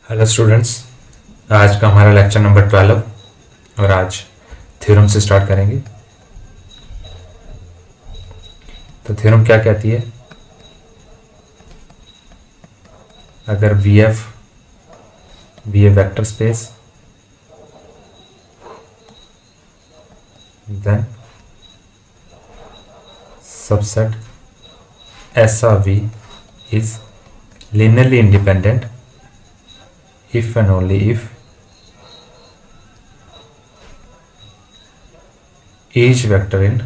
Hello students, आज का हमारा लेक्चर नंबर 12 और आज थ्योरम से स्टार्ट करेंगे। तो थ्योरम क्या कहती है? अगर V F vector space, then subset S of V is linearly independent if and only if each vector in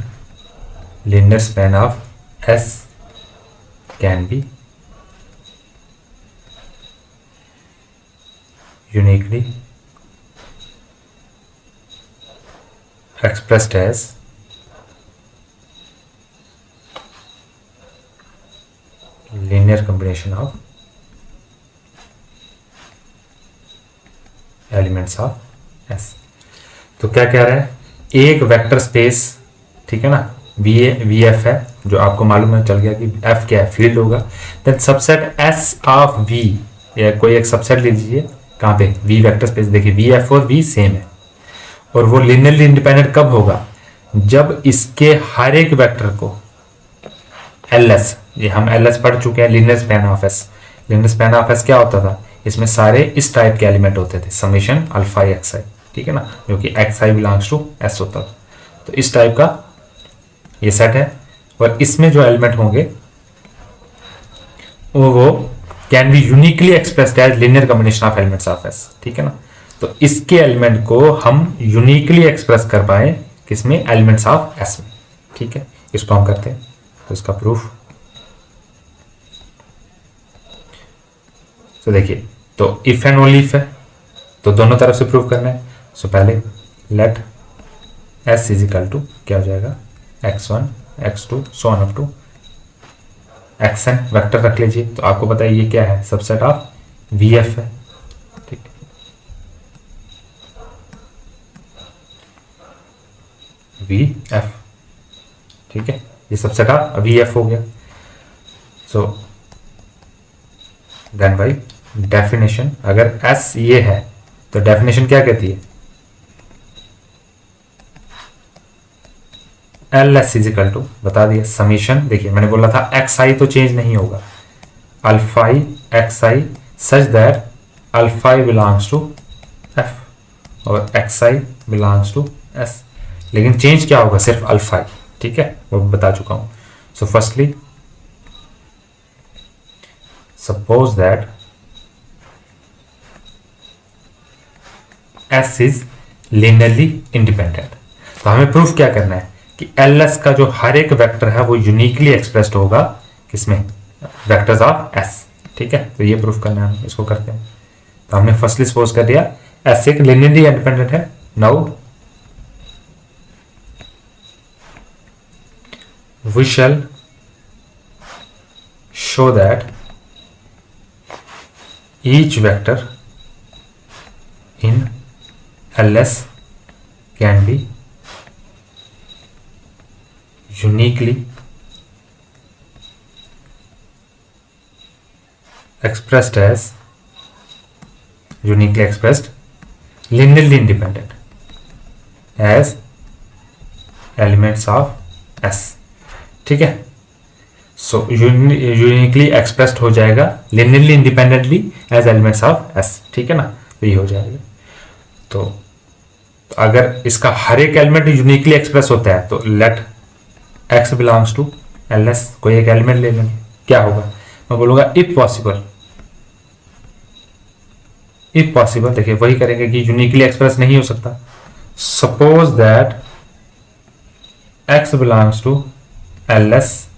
linear span of S can be uniquely expressed as linear combination of elements of S. तो क्या कह रहा है? एक vector space, ठीक है ना, V F है, जो आपको मालूम है, चल गया कि एफ क्या है, फील्ड होगा। Then subset S of V, या कोई एक सबसेट ले लीजिए, कहाँ पे? V vector space. देखिए वी एफ और वी सेम है, और वो लिनियरली इंडिपेंडेंट कब होगा? जब इसके हर एक वेक्टर को एल एस, ये हम एल एस पढ़ चुके हैं, linear span of S. Linear span of S क्या होता था? इसमें सारे इस टाइप के एलिमेंट होते थे, समेशन अल्फा एक्स आई, ठीक है ना, जो कि x i belongs to S होता था। तो इस टाइप का ये सेट है, और इसमें जो एलिमेंट होंगे वो can be uniquely expressed as linear combination of elements of S, ठीक है ना। तो इसके एलिमेंट को हम यूनिकली एक्सप्रेस कर पाए किसमें? एलिमेंट्स ऑफ एस में, ठीक है। इसको हम करते हैं, तो इसका प्रूफ तो देखिए, तो इफ एंड ओनली इफ है, तो दोनों तरफ से प्रूव करना है। सो पहले let S is equal to क्या हो जाएगा? x1 x2 so on up to xn vector रख लीजिए। तो आपको पता है ये क्या है? सबसेट ऑफ वी एफ है, ठीक है। वी एफ, ठीक है, ये सबसेट ऑफ वी एफ हो गया। सो देन बाई डेफिनेशन, अगर एस ये है तो डेफिनेशन क्या कहती है? एल एस इजिकल टू, बता दिया, समीशन। देखिए मैंने बोला था एक्स आई तो चेंज नहीं होगा, alpha i x i such that alpha i belongs to F और x i belongs to S. लेकिन चेंज क्या होगा? सिर्फ अल्फाई, ठीक है, वो बता चुका हूं। So firstly suppose that S is linearly independent. तो हमें प्रूफ क्या करना है कि एल एस का जो हर एक वेक्टर है वो यूनिकली एक्सप्रेस्ड होगा किसमें? वेक्टर्स ऑफ S, ठीक है। तो ये प्रूफ करना है, इसको करते हैं। तो हमने फर्स्टली सपोज कर दिया S एक लिनियरली इंडिपेंडेंट है। Now we shall show that each vector in LS can be uniquely expressed linearly independent as elements of S, ठीक है। सो यूनिकली एक्सप्रेस्ड हो जाएगा linearly independently as elements of S, ठीक है ना। तो ये हो जाएगा। तो अगर इसका हर एक एलिमेंट यूनिकली एक्सप्रेस होता है तो let x belongs to L S, कोई एक एलिमेंट ले लेंगे, क्या होगा? मैं बोलूंगा इफ पॉसिबल, देखिए वही करेंगे कि यूनिकली एक्सप्रेस नहीं हो सकता। Suppose that x belongs to L S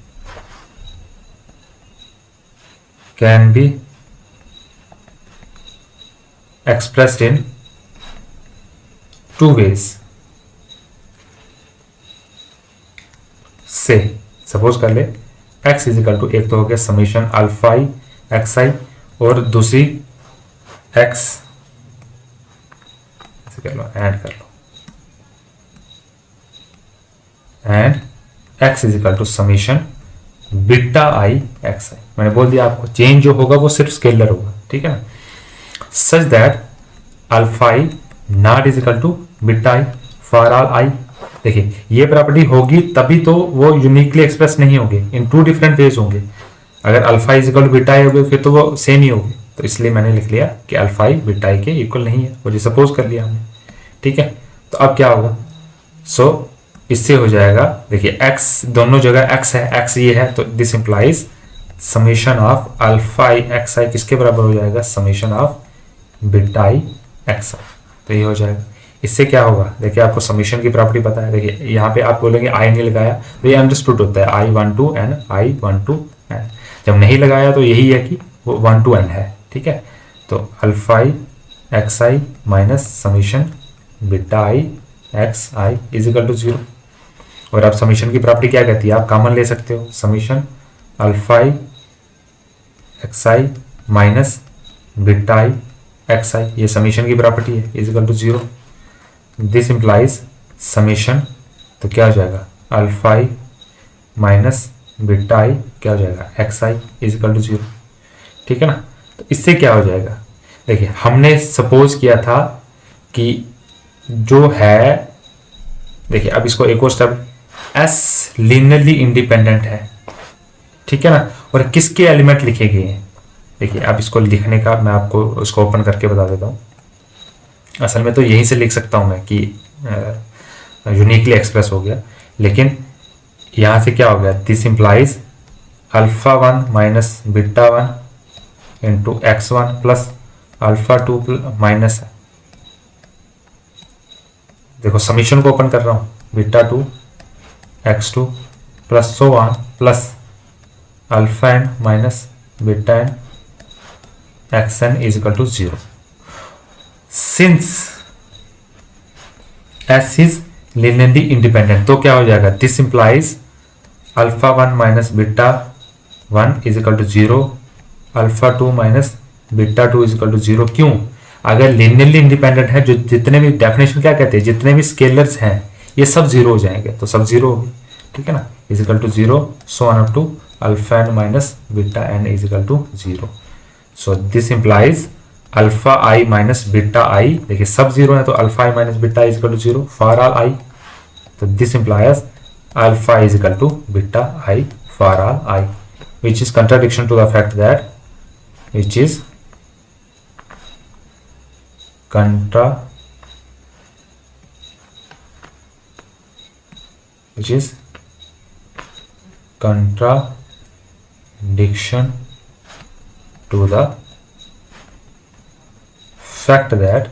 can be expressed in two ways। से सपोज कर ले x इज इक्वल टू, एक तो हो गया समीशन अल्फाई एक्स आई, और दूसरी x ऐसे कर लो, ऐड कर लो, and x is equal to summation beta i x i. मैंने बोल दिया आपको, चेंज जो होगा वो सिर्फ स्केलर होगा, ठीक है ना। Such that alpha i not is equal to beta i for all i. देखिए ये प्रॉपर्टी होगी तभी तो वो यूनिकली एक्सप्रेस नहीं होगी, इन टू डिफरेंट वेज होंगे। अगर alpha is equal to beta i होगी फिर तो वो सेम ही होगी, तो इसलिए मैंने लिख लिया कि अल्फा आई बीटा आई के इक्वल नहीं है, वो सपोज कर लिया हमने। ठीक है, तो अब क्या होगा, सो इससे हो जाएगा, देखिए x दोनों जगह x है, x ये है, तो this implies summation of alpha i x i किसके बराबर हो जाएगा, summation of beta i x i. तो ये हो जाएगा, इससे क्या होगा, देखिए आपको समेशन की प्रॉपर्टी पता है। देखिए यहाँ पे आप बोलेंगे आई नहीं लगाया, तो ये अंडरस्टूड होता है आई 1 to n I 1 to n। जब नहीं लगाया तो यही है कि वो 1 to n है। ठीक है, तो alpha i x i minus summation beta i x i is equal to 0। और आप समीशन की प्रॉपर्टी क्या कहती है, आप कॉमन ले सकते हो, summation alpha i x i minus beta i x i, ये समीशन की प्रॉपर्टी है, is equal to 0। This implies summation, तो क्या हो जाएगा alpha i minus beta i क्या हो जाएगा x i is equal to 0। ठीक है ना, तो इससे क्या हो जाएगा, देखिए हमने सपोज किया था कि जो है, देखिए अब इसको एक और स्टेप, एस लीनियरली इंडिपेंडेंट है। ठीक है ना, और किसके एलिमेंट लिखे गए हैं, देखिए अब इसको लिखने का मैं आपको उसको ओपन करके बता देता हूँ। असल में तो यहीं से लिख सकता हूँ मैं कि यूनिकली एक्सप्रेस हो गया, लेकिन यहाँ से क्या हो गया, this implies alpha 1 minus beta 1 into x 1 plus alpha 2 minus, देखो समीशन को ओपन कर रहा हूँ, beta 2 x2 plus so on plus alpha n minus beta n x n is equal to 0। Since S is linearly independent, तो क्या हो जाएगा, this implies alpha 1 minus beta 1 is equal to 0, alpha 2 minus beta 2 is equal to 0। क्यों, अगर linearly independent है, जो जितने भी डेफिनेशन क्या कहते हैं, जितने भी स्केलर्स हैं ये सब 0 हो जाएंगे, तो सब 0 होगी। ठीक है ना, is equal to 0 so on up to alpha n minus beta n is equal to 0। So this implies alpha i minus beta i, देखिए सब 0 है तो alpha i minus beta is equal to 0 for all i, तो this implies alpha is equal to beta i for all i, which is contradiction to the fact that which is contradiction to the fact that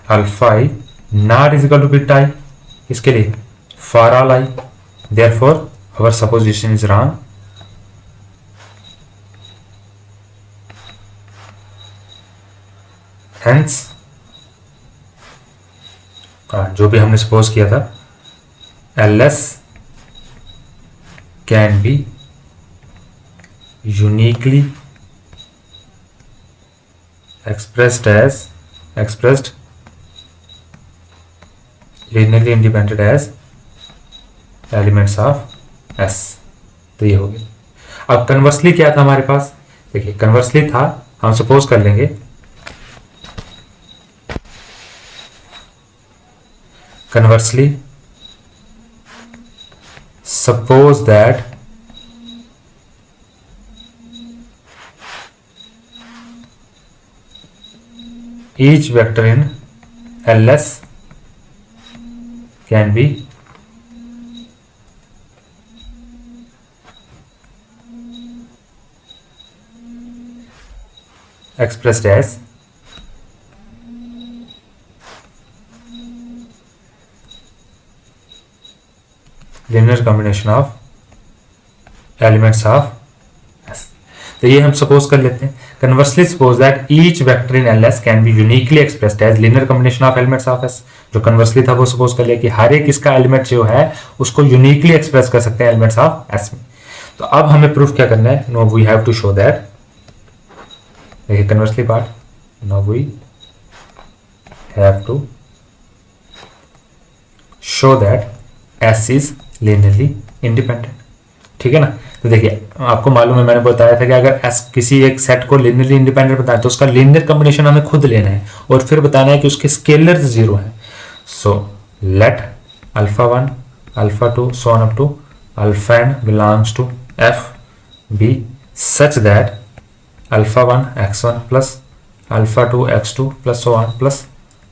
alpha I not is equal to beta I, इसके लिए for all I, therefore our supposition is wrong। Hence जो भी हमने suppose किया था LS can be uniquely expressed linearly independent as elements of S. तो ये हो गया। अब कन्वर्सली क्या था हमारे पास, देखिए कन्वर्सली था, हम सपोज कर लेंगे conversely suppose that each vector in LS can be expressed as linear combination of elements of S। तो ये हम सपोज कर लेते हैं, conversely suppose that each vector in LS can be uniquely expressed as linear combination of elements of S। जो conversely था वो suppose कर लिया कि हर एक इसका एलिमेंट जो है उसको यूनिकली एक्सप्रेस कर सकते हैं एलिमेंट्स ऑफ S में। तो अब हमें प्रूफ क्या करना है, no we have to show that, देखिए conversely part, now we have to show that S is linearly independent। ठीक है ना। तो देखिए आपको मालूम है, मैंने बताया था कि अगर एस किसी एक सेट को लिनियरली इंडिपेंडेंट बताया तो उसका लिनियर कॉम्बिनेशन हमें खुद लेना है और फिर बताना है कि उसके स्केलर्स जीरो हैं। So let alpha 1 alpha 2 so on up to alpha n belongs to F be such that alpha 1 x1 plus alpha 2 x2 plus so on plus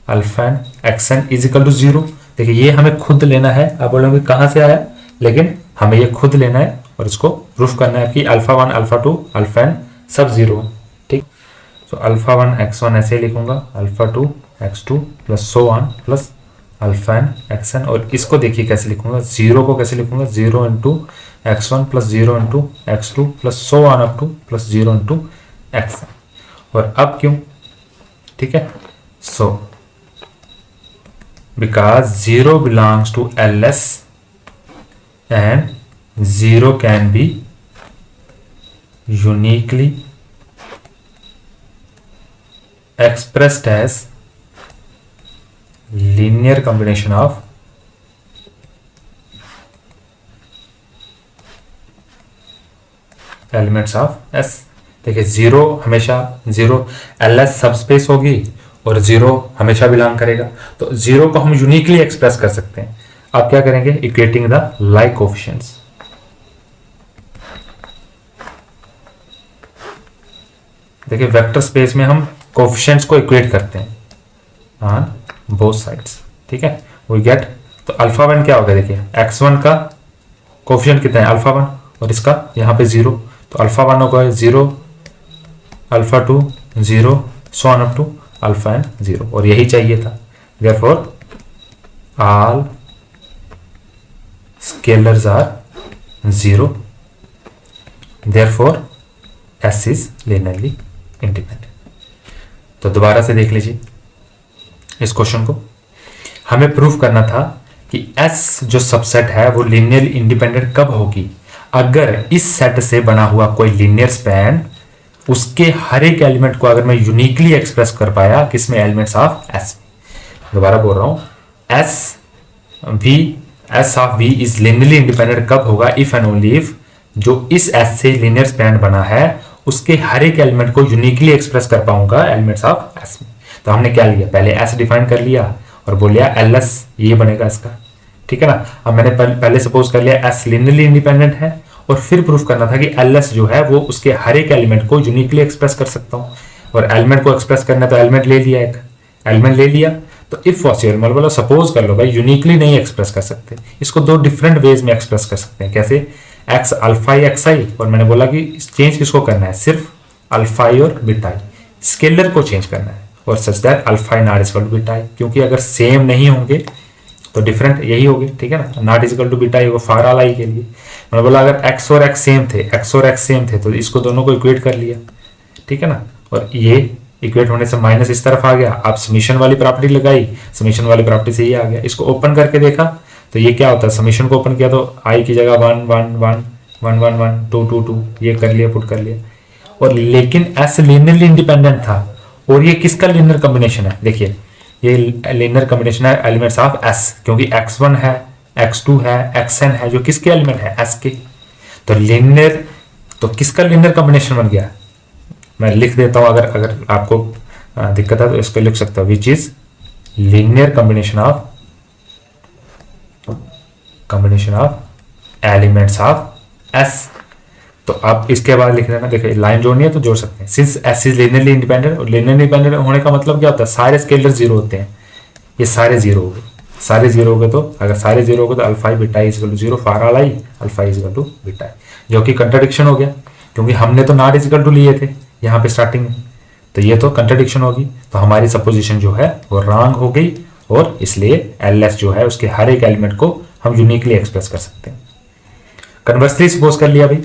alpha n x n is equal to zero. देखिए ये हमें खुद लेना है। आप बोलोगे कहाँ से आया, लेकिन हमें ये खुद लेना है और इसको प्रूफ करना है कि अल्फा 1 अल्फा 2 अल्फा एन सब जीरो है। ठीक, सो अल्फा 1 x1 ऐसे लिखूंगा, alpha 2 x2 plus so on plus alpha n x n. और इसको देखिए कैसे लिखूंगा, जीरो को कैसे लिखूंगा, 0 into x1 plus 0 into x2 plus so on up to plus 0 into x n. और अब क्यों, ठीक है, so because 0 belongs to ls and 0 can be uniquely expressed as linear combination of elements of S। देखिए zero हमेशा zero ls subspace होगी और zero हमेशा बिलोंग करेगा, तो जीरो को हम यूनिकली एक्सप्रेस कर सकते हैं। आप क्या करेंगे, इक्वेटिंग द लाइक कोफिशिएंट्स। देखिए वेक्टर स्पेस में हम कोफिशिएंट्स को इक्वेट करते हैं ऑन बोथ साइड्स, ठीक है, वी गेट। तो अल्फा 1 क्या होगा, देखिए x1 का कोफिशिएंट कितना है अल्फा 1 और इसका यहाँ पे जीरो, तो अल्फा 1 होगा 0 alpha 2 0 so on up to alpha n 0, और यही चाहिए था। Therefore all scalars are 0, therefore S is linearly independent. तो दोबारा से देख लीजिए इस क्वेश्चन को। हमें प्रूफ करना था कि S जो सबसेट है वो लिनियरली इंडिपेंडेंट कब होगी, अगर इस सेट से बना हुआ कोई लिनियर स्पैन उसके हर एक एलिमेंट को अगर मैं यूनिकली एक्सप्रेस कर पाया किसमें, एलिमेंट्स ऑफ S। दोबारा बोल रहा हूं, S of V is linearly independent कब होगा, इफ एंड ओनली इफ जो इस S से लिनियर स्पैन बना है उसके हर एक एलिमेंट को यूनिकली एक्सप्रेस कर पाऊंगा एलिमेंट्स ऑफ S में। तो हमने क्या लिया, पहले S डिफाइन कर लिया और बोल लिया LS ये बनेगा इसका, ठीक है ना। अब मैंने पहले सपोज कर लिया S लिनियरली इंडिपेंडेंट है और फिर प्रूफ करना था कि LS जो है वो उसके हर एक एलिमेंट को यूनिकली एक्सप्रेस कर सकता हूँ, और एलिमेंट को एक्सप्रेस करना तो एलिमेंट ले लिया, एक एलिमेंट ले लिया। तो इफ पॉसिबल मतलब सपोज कर लो भाई यूनिकली नहीं एक्सप्रेस कर सकते, इसको दो डिफरेंट वेज में एक्सप्रेस कर सकते हैं। कैसे, एक्स अल्फा एक्स आई, और मैंने बोला कि चेंज किसको करना है, सिर्फ अल्फा आई और बीटा आई, स्केलर को चेंज करना है, और such that alpha i not equal to beta i, क्योंकि अगर सेम नहीं होंगे तो डिफरेंट यही होगी, ठीक है ना। नॉट इक्वल टू बीटा आई होगा फॉर ऑल आई के लिए। मैंने बोला अगर x और x सेम थे, x और x सेम थे तो इसको दोनों को इक्वेट कर लिया, ठीक है ना। और ये इक्वेट होने से माइनस इस तरफ आ गया, आप समीशन वाली प्रॉपर्टी लगाई, समीशन वाली प्रॉपर्टी से ये आ गया। इसको ओपन करके देखा तो ये क्या होता है, समीशन को ओपन किया तो i की जगह 1 1 1 1 1 1 2 2 2 ये कर लिया, पुट कर लिया। और लेकिन S लिनियरली इंडिपेंडेंट था, और ये किसका लिनियर कॉम्बिनेशन है, देखिए ये लिनियर कॉम्बिनेशन है एलिमेंट्स ऑफ S, क्योंकि x1 है x2 है xn है जो किसके एलिमेंट है S के। तो लिनियर, तो किसका लिनियर कॉम्बिनेशन बन गया, मैं लिख देता हूं, अगर आपको दिक्कत है तो इसको लिख सकता हूं, which is linear combination of elements of S। तो आप इसके बाद लिख लेना, देखिए लाइन जोड़नी है तो जोड़ सकते हैं। Since S is linearly independent, और लिनियर इंडिपेंडेंट होने का मतलब क्या होता है, सारे स्केलर जीरो होते हैं, ये सारे जीरो हो गए, सारे जीरो हो गए। तो अगर सारे जीरो हो गए तो alpha i beta i is equal to zero, for all i alpha i is equal to beta i, जो कि कंट्राडिक्शन हो गया, क्योंकि हमने तो नॉट इज इक्वल टू लिए थे यहाँ पे स्टार्टिंग में, तो ये तो कंट्राडिक्शन होगी। तो हमारी सपोजिशन जो है वो रॉन्ग हो गई, और इसलिए LS जो है उसके हर एक एलिमेंट को हम यूनिकली एक्सप्रेस कर सकते हैं। कन्वर्सली सपोज कर लिया भाई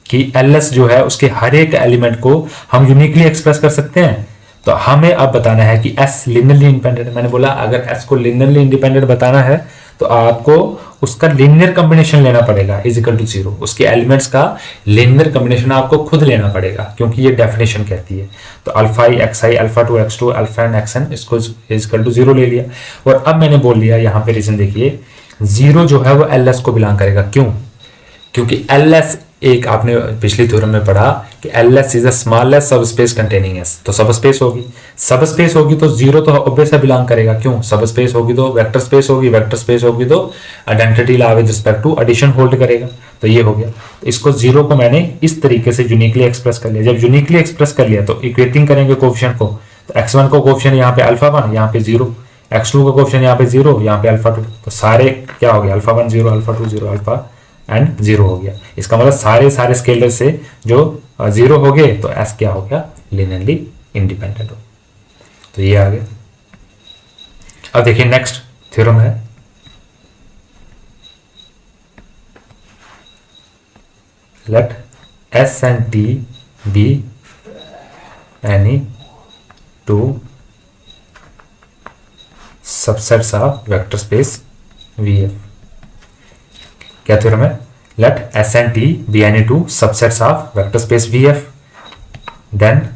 कि LS जो है उसके हर एक एलिमेंट को हम यूनिकली एक्सप्रेस कर सकते हैं, तो हमें अब बताना है कि S लिनियरली इंडिपेंडेंट। मैंने बोला अगर S को लिनियरली इंडिपेंडेंट बताना है तो आपको उसका लिनियर कॉम्बिनेशन लेना पड़ेगा इज इक्वल टू जीरो, उसके एलिमेंट्स का लिनियर कॉम्बिनेशन आपको खुद लेना पड़ेगा, क्योंकि ये डेफिनेशन कहती है। तो alpha i x i alpha 2 x2 alpha n x n, इसको इज इक्वल टू जीरो ले लिया। और अब मैंने बोल लिया यहाँ पे रीजन देखिए, जीरो जो है वो LS को बिलोंग करेगा, क्यों, क्योंकि एल एस, एक आपने पिछली थ्योरम में पढ़ा कि L S is a smallest subspace containing S, तो सब स्पेस होगी, सब स्पेस होगी तो जीरो तो ऑब्वियस बिलोंग करेगा, क्यों, सब स्पेस होगी तो वेक्टर स्पेस होगी, वेक्टर स्पेस होगी तो identity law with respect to addition hold करेगा, तो ये हो गया। तो इसको जीरो को मैंने इस तरीके से यूनिकली एक्सप्रेस कर लिया। जब यूनिकली एक्सप्रेस कर लिया तो इक्वेटिंग करेंगे कोफिशिएंट को, तो x1 को कोफिशिएंट यहाँ पे अल्फा 1, यहाँ पे 0, x2 का कोफिशिएंट यहाँ पे 0, यहाँ पे अल्फा 2, तो सारे क्या हो गया, अल्फा 1 0, अल्फा 2 0, अल्फा एंड 0 हो गया। इसका मतलब सारे स्केलर से जो 0 हो गए तो s क्या हो गया, लिनियरली इंडिपेंडेंट हो, तो ये आ गया। अब देखिए नेक्स्ट थ्योरम है, let S and T be any two subsets of vector space VF। क्या थ्योरम है, let S and T be any two subsets of vector space VF, then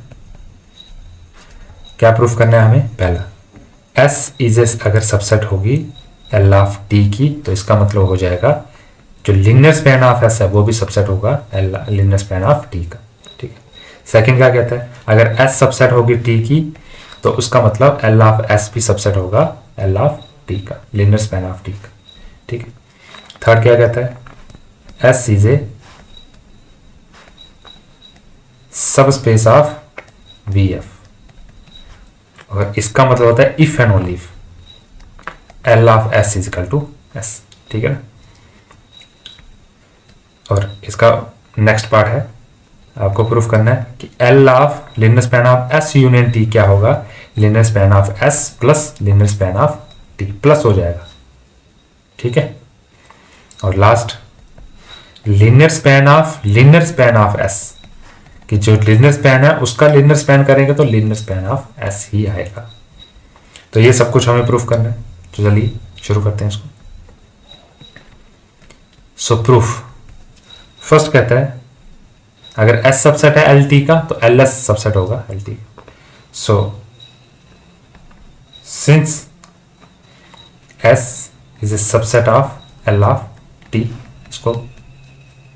क्या प्रूफ करना है हमें, पहला S इज अगर subset होगी L ऑफ T की, तो इसका मतलब हो जाएगा जो लिनियर स्पैन ऑफ एस है वो भी सबसेट होगा लिनियर स्पैन ऑफ टी का, ठीक है। सेकंड क्या कहता है, अगर एस सबसेट होगी टी की तो उसका मतलब एल ऑफ एस भी सबसेट होगा एल ऑफ टी का, लिनियर स्पैन ऑफ टी का, ठीक है। थर्ड क्या कहता है, एस इज ए सब स्पेस ऑफ वी एफ, और इसका मतलब होता है if and only if L of S is equal to S, ठीक है ना। और इसका नेक्स्ट पार्ट है, आपको प्रूफ करना है कि L of linear span of S union T क्या होगा, linear span of S plus linear span of T plus हो जाएगा, ठीक है। और last linear span of S कि जो लिनियर स्पैन है उसका लिनियर स्पैन करेंगे तो लिनियर स्पैन ऑफ एस ही आएगा। तो ये सब कुछ हमें प्रूफ करना है, तो चलिए शुरू करते हैं इसको। सो प्रूफ फर्स्ट कहता है अगर S सबसेट है एल टी का तो एल एस सबसेट होगा L T. So since S is a subset of L of T, इसको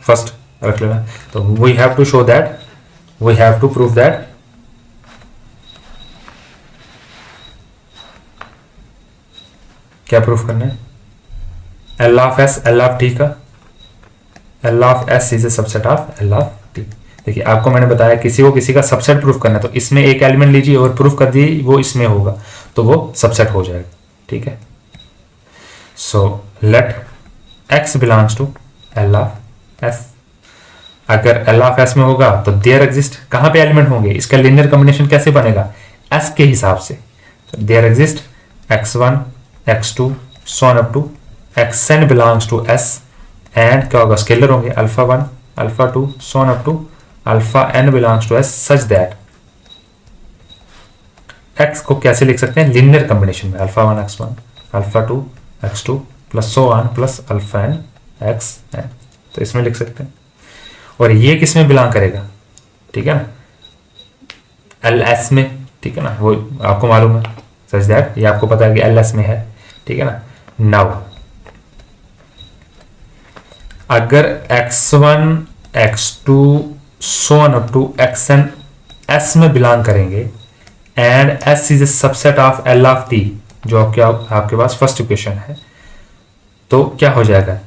फर्स्ट रख लेना। तो we have to show that, we have to prove that क्या प्रूफ करना है, L of S L of T का, L of S is a subset of L of T. देखिए आपको मैंने बताया किसी का सबसेट प्रूफ करना है तो इसमें एक एलिमेंट लीजिए और प्रूफ कर दिए वो इसमें होगा तो वो सबसेट हो जाएगा, ठीक है। So let x belongs to L of S, अगर एल ऑफ एस में होगा तो देयर एग्जिस्ट, कहां पे एलिमेंट होंगे, इसका लिनियर कॉम्बिनेशन कैसे बनेगा, एस के हिसाब से। तो there exist x1 x2 so on up to xn belongs to s, and क्या होगा, स्केलर होंगे alpha 1 alpha 2 so on up to alpha n belongs to s such that x को कैसे लिख सकते हैं, लिनियर कॉम्बिनेशन में alpha 1 x1 alpha 2 x2 plus so on plus alpha n xn, तो इसमें लिख सकते हैं। और ये किस में बिलोंग करेगा, ठीक है ना, एल एस में, ठीक है ना, वो आपको मालूम है सच दैट, ये आपको पता है कि एल एस में है, ठीक है ना। नाउ अगर x1 x2 so on up to xn s में बिलोंग करेंगे and s is a subset of l of t, जो आपके पास फर्स्ट इक्वेशन है, तो क्या हो जाएगा,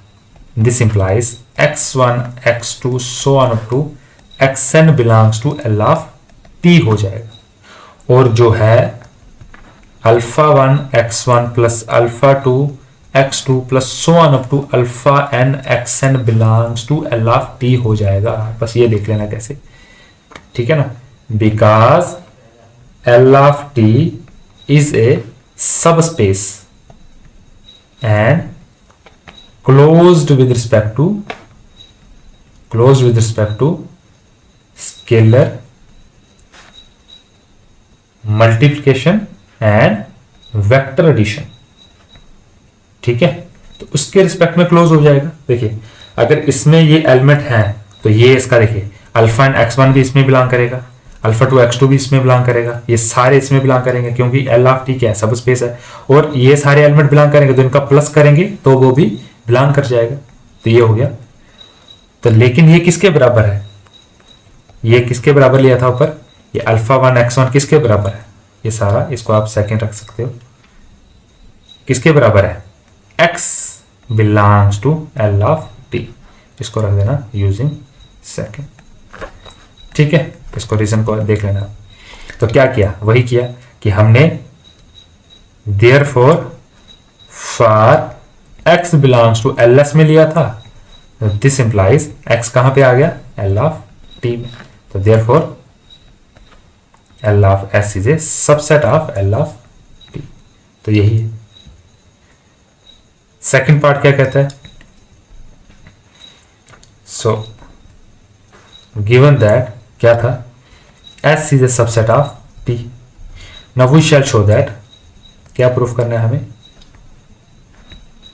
this implies x1 x2 so on up to xn belongs to l of t हो जाएगा। और जो है alpha 1 x1 plus alpha 2 x2 plus so on up to alpha n xn belongs to l of t हो जाएगा। बस ये देख लेना कैसे, ठीक है ना, because l of t is a subspace and closed with respect to scalar multiplication and vector addition, ठीक है। तो उसके रिस्पेक्ट में क्लोज हो जाएगा। देखिए अगर इसमें ये एलिमेंट है तो ये इसका देखिए अल्फा एंड x1 भी इसमें बिलोंग करेगा, अल्फा 2 x2 भी इसमें बिलोंग करेगा, ये सारे इसमें बिलोंग करेंगे क्योंकि एल ऑफ टी क्या है, सब स्पेस है। और ये सारे एलिमेंट बिलोंग करेंगे तो इनका प्लस करेंगे तो वो भी बिलोंग कर जाएगा। तो ये हो गया तो लेकिन ये किसके बराबर है, ये किसके बराबर लिया था ऊपर, ये अल्फा 1 x1 किसके बराबर है, ये सारा इसको आप सेकंड रख सकते हो, किसके बराबर है, x belongs to L of T, इसको रख देना यूजिंग सेकंड। ठीक है, इसको रीजन को देख लेना। तो क्या किया, वही किया कि हमने therefore for x belongs to L S में लिया था, दिस इंप्लाइज x कहां पे आ गया, एल ऑफ टी में, तो therefore L of s is a subset of L of T. तो यही है। सेकंड पार्ट क्या कहता है, सो गिवन दैट क्या था, s is a subset of t, now we shall show that, क्या प्रूफ करना है हमें,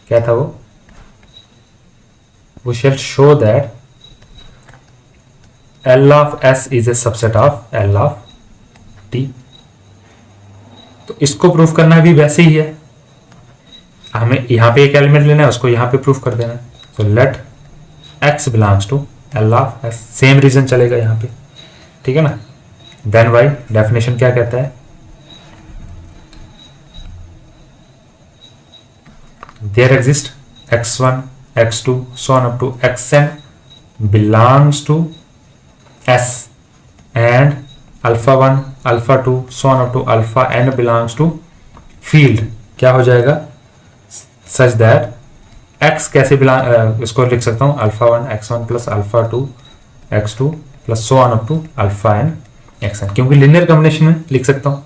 क्या था वो, we shall show that L of S is a subset of L of T। तो इसको प्रूफ करना भी वैसे ही है, हमें यहां पे एक एलिमेंट लेना है, उसको यहां पे प्रूफ कर देना है। तो let X belongs to L of S, same reason चलेगा यहां पे, ठीक है ना। देन वाई डेफिनेशन क्या कहता है, there exist x1 x2 so on up to xn belongs to S and alpha 1 alpha 2 so on up to alpha n belongs to field, क्या हो जाएगा, such that x कैसे बिलोंग, इसको लिख सकता हूँ alpha 1 x1 plus alpha 2 x2 plus so on up to alpha n xn, क्योंकि linear combination में लिख सकता हूँ।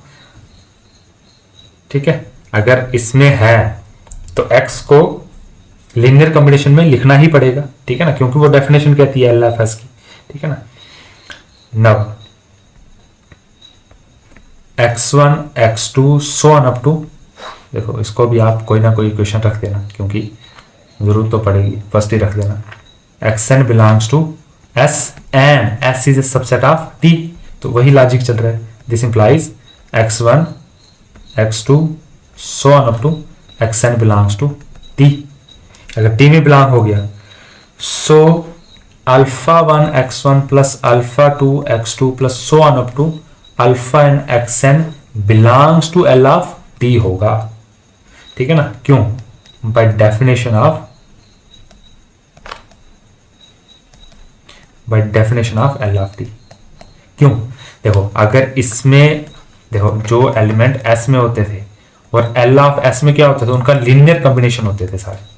ठीक है, अगर इसमें है तो x को लीनियर कॉम्बिनेशन में लिखना ही पड़ेगा, ठीक है ना, क्योंकि वो डेफिनेशन कहती है एल एफ एस की, ठीक है ना। Now x1 x2 so on up to, देखो इसको भी आप कोई ना कोई इक्वेशन रख देना, क्योंकि जरूरत तो पड़ेगी, फर्स्ट ही रख देना xn belongs to s and s is a subset of t, तो वही लॉजिक चल रहा है, this implies x1 x2 so on up to xn belongs to t। अगर टी में बिलोंग हो गया, so alpha 1 x1 plus alpha 2 x2 plus so on up to alpha n xn belongs to L of T होगा, ठीक है ना। क्यों, by definition of L of T. क्यों, देखो अगर इसमें देखो जो एलिमेंट s में होते थे और एल ऑफ s में क्या होता था, उनका लीनियर कॉम्बिनेशन होते थे सारे,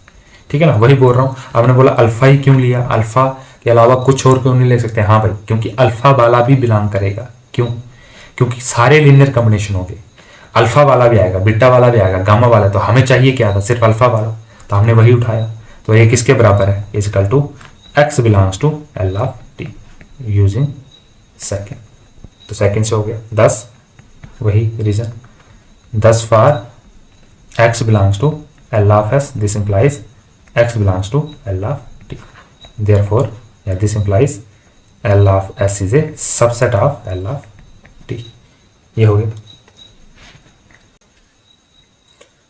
ठीक है ना, वही बोल रहा हूं। आपने बोला अल्फा ही क्यों लिया, अल्फा के अलावा कुछ और क्यों नहीं ले सकते, हाँ भाई, क्योंकि अल्फा वाला भी बिलोंग करेगा। क्यों, क्योंकि सारे लीनियर कॉम्बिनेशन होंगे, अल्फा वाला भी आएगा, बीटा वाला भी आएगा, गामा वाला, तो हमें चाहिए क्या था, सिर्फ अल्फा वाला, तो हमने वही उठाया। तो ये किसके बराबर है, is equal to x belongs to L of T using second. तो सेकेंड से हो गया 10, वही reason 10 for x belongs to L of S, this implies x belongs to L of t, therefore yeah, this implies L of S is a subset of L of t। ये हो गया।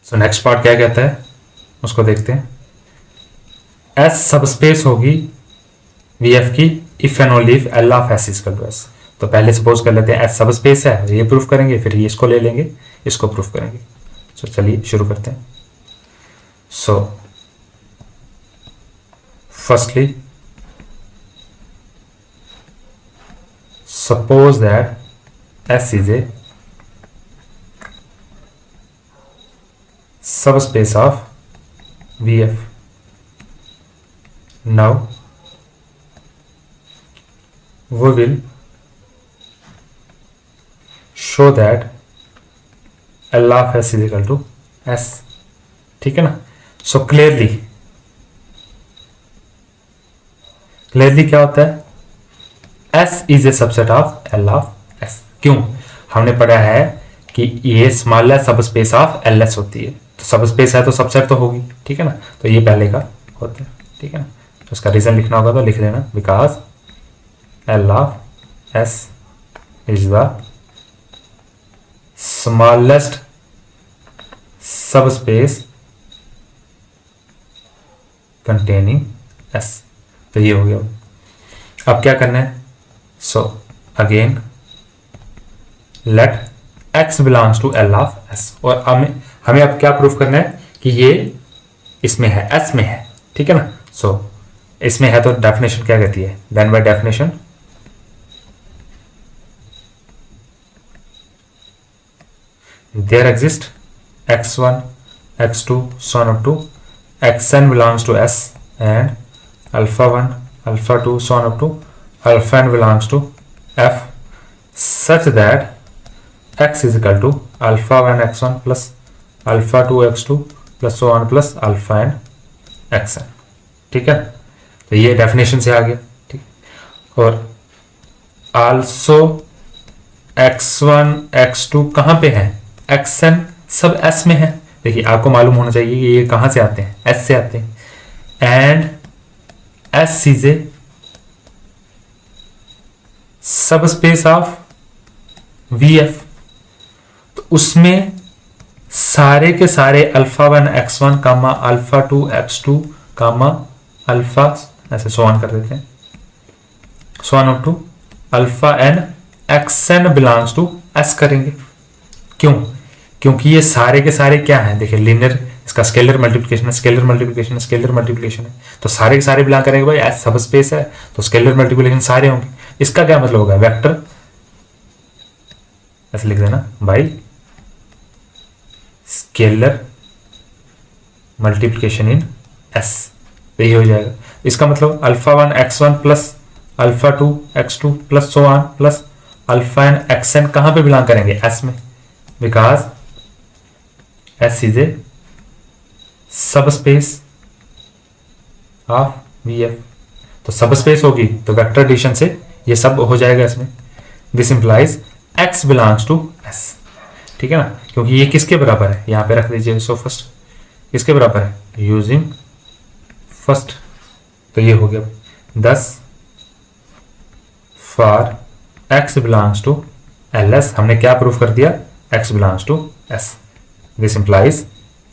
So next part क्या कहता है, उसको देखते हैं। S subspace होगी VF की if and only if L of S is equal to S। तो पहले सपोज कर लेते हैं S सबस्पेस है, ये प्रूफ करेंगे, फिर ये इसको ले लेंगे, इसको प्रूफ करेंगे। सो चलिए शुरू करते हैं। सो firstly suppose that S is a subspace of VF। now we will show that L of S is equal to S, ठीक है ना। so clearly क्या होता है, S is a subset of L of S। क्यों, हमने पढ़ा है कि ये स्मॉल एस सब स्पेस ऑफ एल एस होती है, तो सब स्पेस है तो सबसेट तो होगी, ठीक है ना। तो ये पहले का होता है, ठीक है ना। तो उसका रीजन लिखना होगा तो लिख देना, because L of S is the smallest subspace containing S। तो ये हो गया अब क्या करना है, so again let x belongs to L of S, और हमें अब क्या प्रूफ करना है कि ये इसमें है, S में है, ठीक है ना। सो इसमें है तो डेफिनेशन क्या कहती है, then by definition there exist x1 x2 so on up to xn belongs to S and alpha 1 alpha 2 so on up to alpha n belongs to F such that x is equal to alpha 1 x1 plus alpha 2 x2 plus so on plus alpha n xn, ठीक है। तो ये definition से आ गया, ठीक। और also x1 x2 कहाँ पे है, xn सब s में है। देखिए आपको मालूम होना चाहिए कि ये कहाँ से आते हैं, s से आते हैं, एंड s इज ए सब स्पेस ऑफ VF, तो उसमें सारे के सारे alpha 1 x1 comma alpha 2 x2 comma alpha, ऐसे सोन कर देते हैं, sum up to alpha n xn belongs to S करेंगे। क्यों, क्योंकि ये सारे के सारे क्या हैं, देखिए लीनियर, इसका स्केलर मल्टीप्लिकेशन है, स्केलर मल्टीप्लिकेशन है, स्केलर मल्टीप्लिकेशन है, तो सारे के सारे बिलोंग करेंगे भाई S सब स्पेस है, तो स्केलर मल्टीप्लिकेशन सारे होंगे। इसका क्या मतलब होगा, वेक्टर ऐसे लिख देना by scalar multiplication in S, यही हो जाएगा। इसका मतलब alpha 1 x1 plus alpha 2 x2 plus so on plus alpha n xn कहां पे बिलोंग करेंगे, S में, बिकॉज S इज ए सब स्पेस ऑफ VF। तो सब स्पेस होगी तो वेक्टर एडिशन से ये सब हो जाएगा इसमें। This implies x belongs to S, ठीक है ना, क्योंकि ये किसके बराबर है, यहां पे रख दीजिए। सो फर्स्ट किसके बराबर है, यूजिंग फर्स्ट, तो ये हो गया 10 for x belongs to LS। हमने क्या प्रूफ कर दिया, x belongs to S। This implies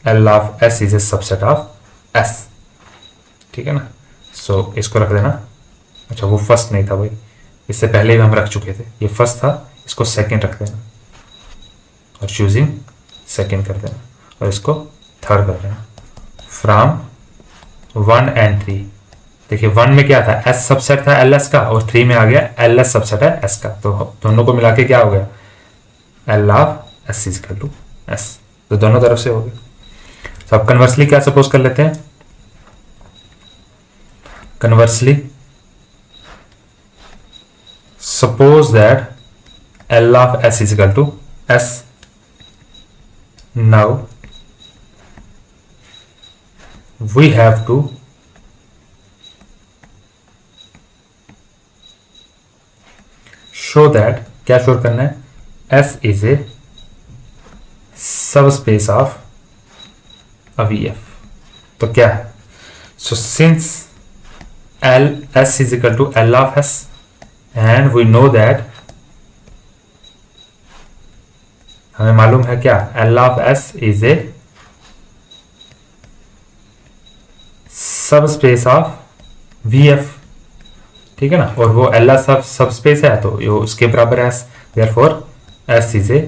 L of S is a subset of S, ठीक है ना। सो इसको रख देना, अच्छा वो फर्स्ट नहीं था भाई, इससे पहले भी हम रख चुके थे, ये फर्स्ट था, इसको सेकंड रख देना और चूजिंग सेकंड कर देना और इसको थर्ड कर देना। फ्रॉम 1 and 3, देखिए 1 में क्या था, S सबसेट था LS का, और 3 में आ गया LS सबसेट है S का, तो दोनों को मिला के क्या हो गया, L of S is equal to S, तो दोनों तरफ से हो गया। तो अब कन्वर्सली क्या सपोज कर लेते हैं, conversely suppose that L of S is equal to S. Now we have to show that, क्या शो करना है, S is a subspace of a VF। तो क्या है, so since S is equal to L of S and we know that, हमें मालूम है क्या, L of S is a subspace of VF, ठीक है ना, और वो L सबस्पेस है तो ये उसके बराबर है S, therefore S is a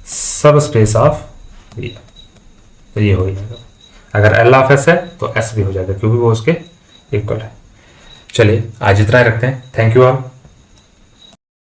subspace of VF। तो ये हो जाएगा, अगर L of S है तो S भी हो जाएगा क्योंकि वो उसके इक्वल है। चलिए आज इतना ही रखते हैं, थैंक यू ऑल।